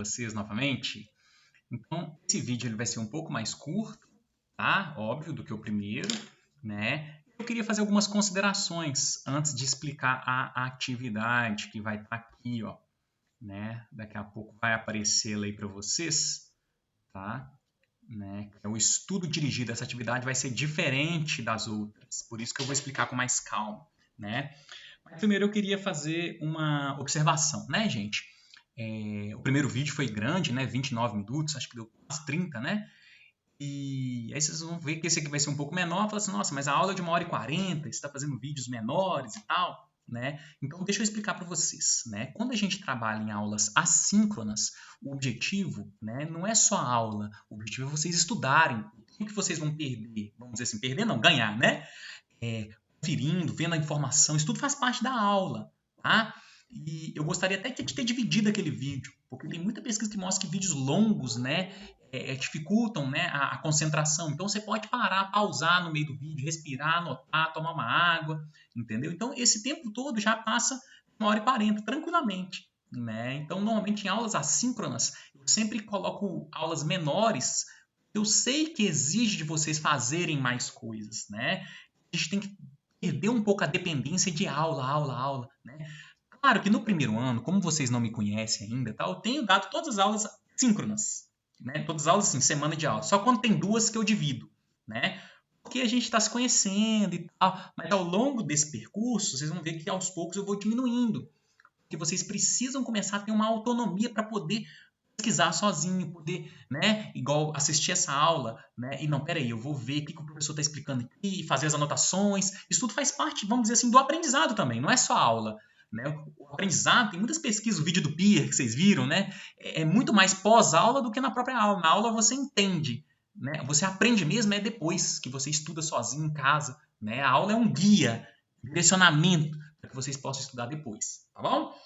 Vocês novamente. Então, esse vídeo ele vai ser um pouco mais curto, tá? Óbvio, do que o primeiro, né? Eu queria fazer algumas considerações antes de explicar a atividade que vai estar aqui, ó, né? Daqui a pouco vai aparecer aí para vocês, tá? Né? O estudo dirigido, essa atividade vai ser diferente das outras, por isso que eu vou explicar com mais calma, né? Mas primeiro eu queria fazer uma observação, né, gente? O primeiro vídeo foi grande, né? 29 minutos, acho que deu quase 30, né? E aí vocês vão ver que esse aqui vai ser um pouco menor. Fala assim, nossa, mas a aula é de 1h40, você está fazendo vídeos menores e tal, né? Então deixa eu explicar para vocês, né? Quando a gente trabalha em aulas assíncronas, o objetivo, né, não é só a aula, o objetivo é vocês estudarem. O que vocês vão perder? Vamos dizer assim, perder não, ganhar, né? Conferindo, vendo a informação, isso tudo faz parte da aula, tá? E eu gostaria até de ter dividido aquele vídeo, porque tem muita pesquisa que mostra que vídeos longos, né, dificultam, né, a concentração. Então você pode parar, pausar no meio do vídeo, respirar, anotar, tomar uma água, entendeu? Então esse tempo todo já passa 1h40 tranquilamente, né? Então normalmente em aulas assíncronas eu sempre coloco aulas menores. Eu sei que exige de vocês fazerem mais coisas, né? A gente tem que perder um pouco a dependência de aula, né? Claro que no primeiro ano, como vocês não me conhecem ainda, tá, eu tenho dado todas as aulas síncronas, né? Todas as aulas, assim, semana de aula. Só quando tem duas que eu divido, né? Porque a gente está se conhecendo e tal. Mas ao longo desse percurso, vocês vão ver que aos poucos eu vou diminuindo. Porque vocês precisam começar a ter uma autonomia para poder pesquisar sozinho, poder, né, igual assistir essa aula, né, e não, peraí, eu vou ver o que o professor está explicando aqui, fazer as anotações, isso tudo faz parte, vamos dizer assim, do aprendizado também, não é só a aula, né, o aprendizado, tem muitas pesquisas, o vídeo do Peer que vocês viram, né, é muito mais pós-aula do que na própria aula, na aula você entende, né, você aprende mesmo é depois que você estuda sozinho em casa, né, a aula é um guia, direcionamento, para que vocês possam estudar depois, tá bom?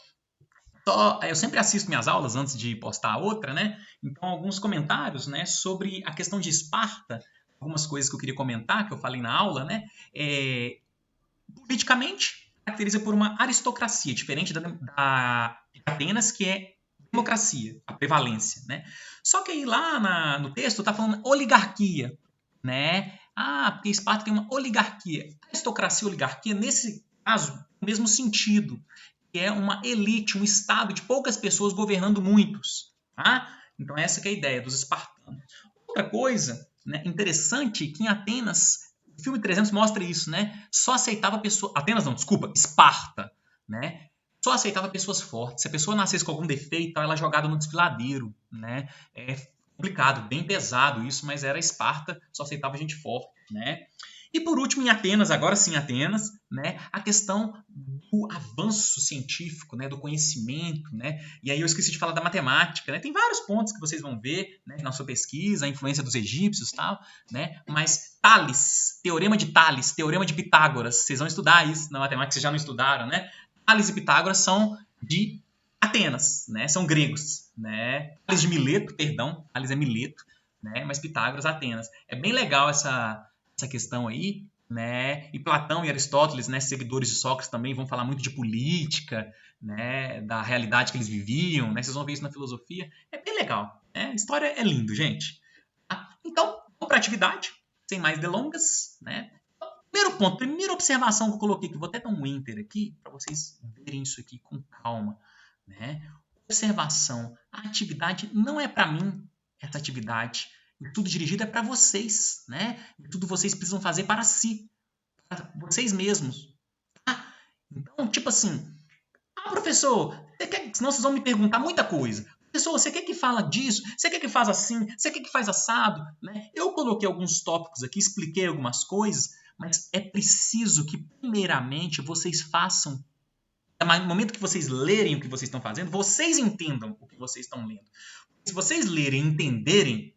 Eu sempre assisto minhas aulas antes de postar a outra, né? Então, alguns comentários, né, sobre a questão de Esparta, algumas coisas que eu queria comentar, que eu falei na aula, né? Politicamente, caracteriza por uma aristocracia, diferente da Atenas, que é democracia, a prevalência, né? Só que aí lá no texto está falando oligarquia, né? Ah, porque Esparta tem uma oligarquia. Aristocracia e oligarquia, nesse caso, o mesmo sentido, que é uma elite, um estado de poucas pessoas governando muitos. Tá? Então essa que é a ideia dos espartanos. Outra coisa, né, interessante que em Atenas, o filme 300 mostra isso, né? Só aceitava pessoas... Atenas não, desculpa, Esparta, né? Só aceitava pessoas fortes. Se a pessoa nascesse com algum defeito, ela é jogada no desfiladeiro, né? É complicado, bem pesado isso, mas era Esparta, só aceitava gente forte, né? E por último, em Atenas, agora sim Atenas, né, a questão do avanço científico, né, do conhecimento, né? E aí eu esqueci de falar da matemática, né? Tem vários pontos que vocês vão ver, né, na sua pesquisa, a influência dos egípcios e tal, né? Mas Tales, teorema de Pitágoras, vocês vão estudar isso na matemática, vocês já não estudaram, né? Tales e Pitágoras são de Atenas, né? São gregos, né? Tales de Mileto, perdão, Tales é Mileto, né? Mas Pitágoras, Atenas. É bem legal essa questão aí, né? E Platão e Aristóteles, né, seguidores de Sócrates também vão falar muito de política, né, da realidade que eles viviam, né? Vocês vão ver isso na filosofia. É bem legal, né? História é lindo, gente. Então, vamos para a atividade, sem mais delongas, né? Primeiro ponto, primeira observação que eu coloquei, que eu vou até dar um enter aqui, para vocês verem isso aqui com calma, né? Observação, a atividade não é para mim, essa atividade. E tudo dirigido é para vocês, né? E tudo vocês precisam fazer para si, para vocês mesmos. Tá? Então, tipo assim, professor, você quer... senão vocês vão me perguntar muita coisa. Professor, você quer que fala disso? Você quer que faz assim? Você quer que faz assado? Né? Eu coloquei alguns tópicos aqui, expliquei algumas coisas, mas é preciso que, primeiramente, vocês façam. No momento que vocês lerem o que vocês estão fazendo, vocês entendam o que vocês estão lendo. Se vocês lerem e entenderem,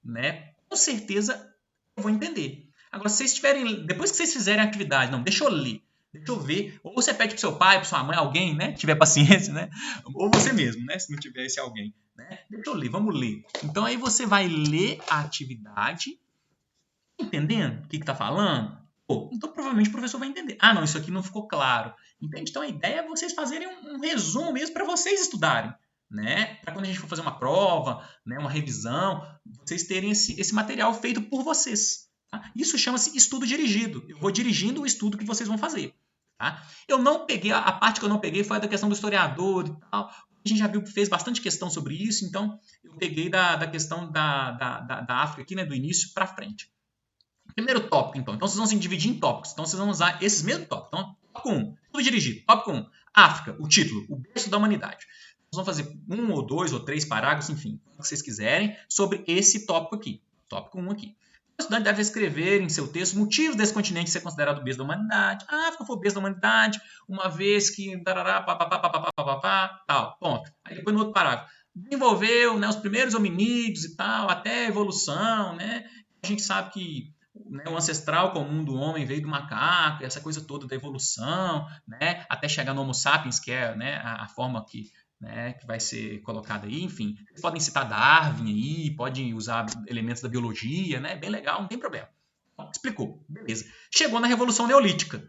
né, com certeza eu vou entender. Agora, se vocês tiverem, depois que vocês fizerem a atividade, não, deixa eu ler, deixa eu ver, ou você pede pro seu pai, pro sua mãe, alguém, né, tiver paciência, né, ou você mesmo, né, se não tiver esse alguém, né, deixa eu ler, vamos ler. Então aí você vai ler a atividade, entendendo o que tá falando? Pô, então provavelmente o professor vai entender. Ah, não, isso aqui não ficou claro. Entende? Então a ideia é vocês fazerem um resumo mesmo para vocês estudarem. né? Para quando a gente for fazer uma prova, né, uma revisão, vocês terem esse material feito por vocês. Tá? Isso chama-se estudo dirigido. Eu vou dirigindo o estudo que vocês vão fazer. Tá? Eu não peguei, a parte que eu não peguei foi a da questão do historiador e tal. A gente já viu que fez bastante questão sobre isso, então eu peguei da questão da África aqui, né, do início para frente. Primeiro tópico, então. Então, vocês vão se dividir em tópicos. Então, vocês vão usar esses mesmos tópicos. Então, tópico 1, tudo dirigido. Tópico 1, África, o título, o berço da humanidade. Vocês vão fazer 1 ou 2 ou 3 parágrafos, enfim, o que vocês quiserem, sobre esse tópico aqui. Tópico 1 aqui. O estudante deve escrever em seu texto motivos desse continente ser considerado o berço da humanidade. A África foi o berço da humanidade, uma vez que... tal, ponto. Aí depois no outro parágrafo. Desenvolveu, né, os primeiros hominídeos e tal, até a evolução, né? A gente sabe que, né, o ancestral comum do homem veio do macaco, essa coisa toda da evolução, né, até chegar no Homo sapiens, que é, né, a forma que, né, que vai ser colocada aí. Enfim, vocês podem citar Darwin aí, podem usar elementos da biologia, né, bem legal, não tem problema. Então, explicou, beleza. Chegou na Revolução Neolítica,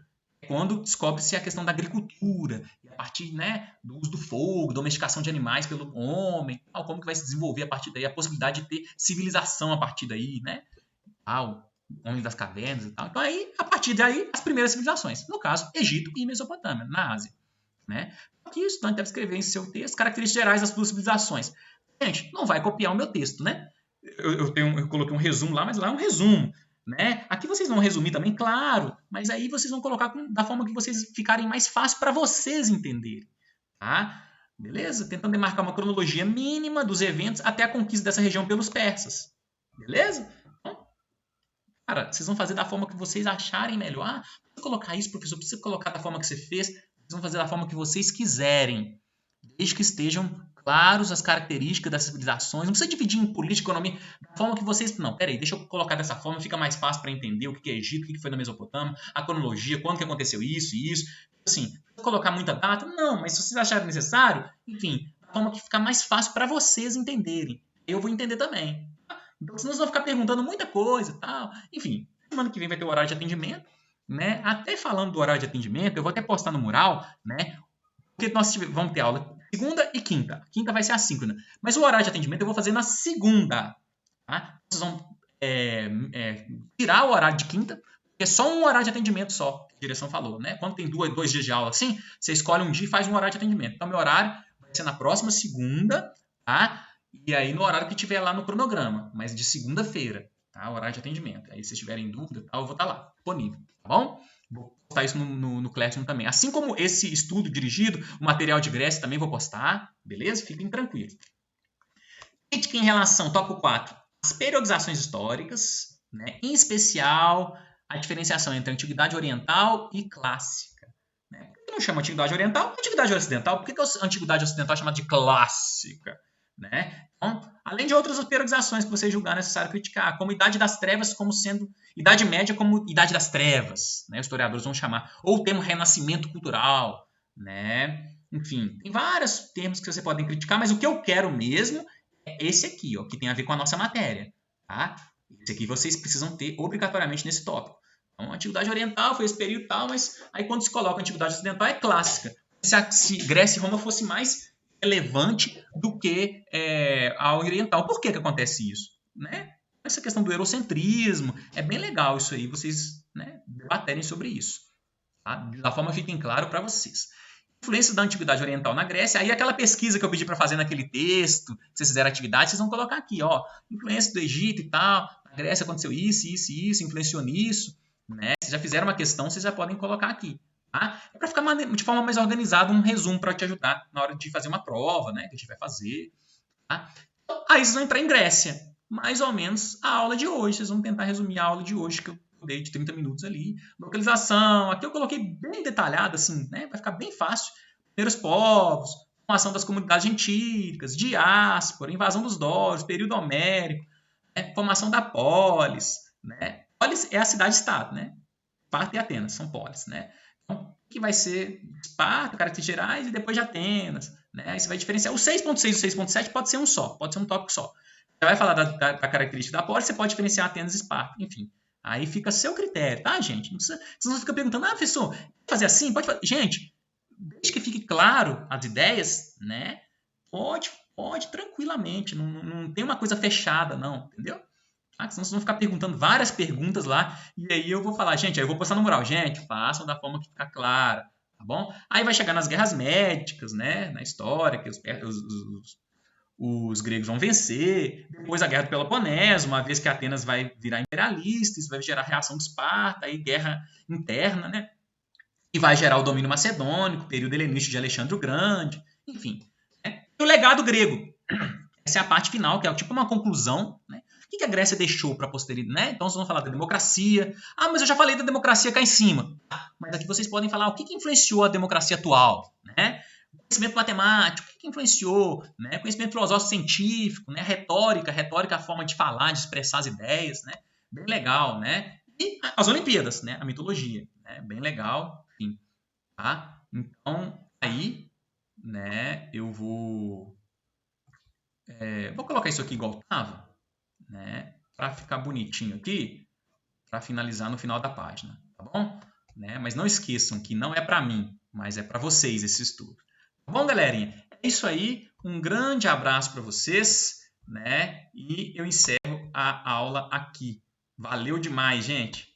quando descobre-se a questão da agricultura, e a partir, né, do uso do fogo, domesticação de animais pelo homem, tal, como que vai se desenvolver a partir daí, a possibilidade de ter civilização a partir daí, né, tal, homens das cavernas e tal. Então, aí, a partir daí, as primeiras civilizações. No caso, Egito e Mesopotâmia, na Ásia. Né? Aqui o estudante deve escrever em seu texto características gerais das duas civilizações. Gente, não vai copiar o meu texto, né? Eu coloquei um resumo lá, mas lá é um resumo. Né? Aqui vocês vão resumir também, claro, mas aí vocês vão colocar da forma que vocês ficarem mais fácil para vocês entenderem. Tá? Beleza? Tentando demarcar uma cronologia mínima dos eventos até a conquista dessa região pelos persas. Beleza? Cara, vocês vão fazer da forma que vocês acharem melhor. Ah, precisa colocar isso, professor, precisa colocar da forma que você fez. Vocês vão fazer da forma que vocês quiserem. Desde que estejam claros as características das civilizações. Não precisa dividir em política, economia, da forma que vocês... Não, peraí, deixa eu colocar dessa forma, fica mais fácil para entender o que é Egito, o que foi na Mesopotâmia, a cronologia, quando que aconteceu isso e isso. Assim, colocar muita data? Não, mas se vocês acharem necessário, enfim, da forma que fica mais fácil para vocês entenderem. Eu vou entender também. Então, senão vocês vão ficar perguntando muita coisa e tal. Enfim, semana que vem vai ter o horário de atendimento, né? Até falando do horário de atendimento, eu vou até postar no mural, né? Porque nós vamos ter aula segunda e quinta. Quinta vai ser assíncrona. Mas o horário de atendimento eu vou fazer na segunda. Tá? Vocês vão tirar o horário de quinta, porque é só um horário de atendimento só, que a direção falou, né? Quando tem dois dias de aula assim, você escolhe um dia e faz um horário de atendimento. Então, meu horário vai ser na próxima segunda, tá? E aí no horário que tiver lá no cronograma, mas de segunda-feira, tá? O horário de atendimento. Aí se vocês tiverem dúvida, eu vou estar lá, disponível, tá bom? Vou postar isso no Classroom também. Assim como esse estudo dirigido, o material de Grécia também vou postar, beleza? Fiquem tranquilos. Crítica em relação, tópico 4, as periodizações históricas, né? Em especial a diferenciação entre a antiguidade oriental e clássica. Né? Por que não chama antiguidade oriental? Antiguidade ocidental. Por que a antiguidade ocidental é chamada de clássica? Né? Então, além de outras periodizações que vocês julgar necessário criticar, como Idade das Trevas como sendo Idade Média como Idade das Trevas, né? Os historiadores vão chamar, ou o termo Renascimento Cultural, né? Enfim, tem vários termos que você podem criticar, mas o que eu quero mesmo é esse aqui, ó, que tem a ver com a nossa matéria, tá? Esse aqui vocês precisam ter obrigatoriamente nesse tópico. Então, a Antiguidade Oriental foi esse período e tal, mas aí quando se coloca a Antiguidade Ocidental é clássica. Se Grécia e Roma fosse mais relevante do que a oriental. Por que acontece isso? Né? Essa questão do eurocentrismo, é bem legal isso aí, vocês, né, debaterem sobre isso. Tá? Da forma que fiquem claro para vocês. Influência da Antiguidade Oriental na Grécia, aí aquela pesquisa que eu pedi para fazer naquele texto, que vocês fizeram atividade, vocês vão colocar aqui, ó, influência do Egito e tal, na Grécia aconteceu isso, isso e isso, influenciou nisso, né? Vocês já fizeram uma questão, vocês já podem colocar aqui. Tá? É para ficar de forma mais organizada, um resumo para te ajudar na hora de fazer uma prova, né, que a gente vai fazer. Tá? Então, aí vocês vão entrar em Grécia. Mais ou menos a aula de hoje. Vocês vão tentar resumir a aula de hoje, que eu dei de 30 minutos ali. Localização. Aqui eu coloquei bem detalhado, assim, né? Vai ficar bem fácil. Primeiros povos, formação das comunidades gentílicas, diáspora, invasão dos dólares, período homérico, né? Formação da polis. Né? Polis é a cidade-estado, né? Esparta e Atenas são polis, né? Então, que vai ser Esparta, características gerais e depois de Atenas. Né? Aí você vai diferenciar. O 6.6 e o 6.7 pode ser um só, pode ser um tópico só. Você vai falar da característica da polis, você pode diferenciar Atenas e Esparta. Enfim, aí fica a seu critério, tá, gente? Não precisa, você não fica perguntando, professor, pode fazer assim? Pode fazer. Gente, desde que fique claro as ideias, né? Pode, tranquilamente. Não tem uma coisa fechada, não, entendeu? Ah, senão vocês vão ficar perguntando várias perguntas lá, e aí eu vou falar, gente, aí eu vou postar no mural, gente, façam da forma que ficar clara, tá bom? Aí vai chegar nas guerras médicas, né, na história, que os gregos vão vencer, depois a guerra do Peloponeso, uma vez que Atenas vai virar imperialista, isso vai gerar a reação de Esparta, aí guerra interna, né? E vai gerar o domínio macedônico, período helenístico de Alexandre o Grande, enfim. Né? E o legado grego. Essa é a parte final, que é tipo uma conclusão, né? O que a Grécia deixou para a posteridade, né? Então, vocês vão falar da democracia. Ah, mas eu já falei da democracia cá em cima. Mas aqui vocês podem falar o que influenciou a democracia atual, né? Conhecimento matemático, o que influenciou, né? Conhecimento filosófico científico, né? Retórica, a forma de falar, de expressar as ideias, né? Bem legal, né? E as Olimpíadas, né? A mitologia, né? Bem legal, enfim, tá? Então, aí, né? Eu vou colocar isso aqui igual estava, né? Para ficar bonitinho aqui, para finalizar no final da página, tá bom? Né? Mas não esqueçam que não é para mim, mas é para vocês esse estudo. Tá bom, galerinha? É isso aí. Um grande abraço para vocês, né? E eu encerro a aula aqui. Valeu demais, gente!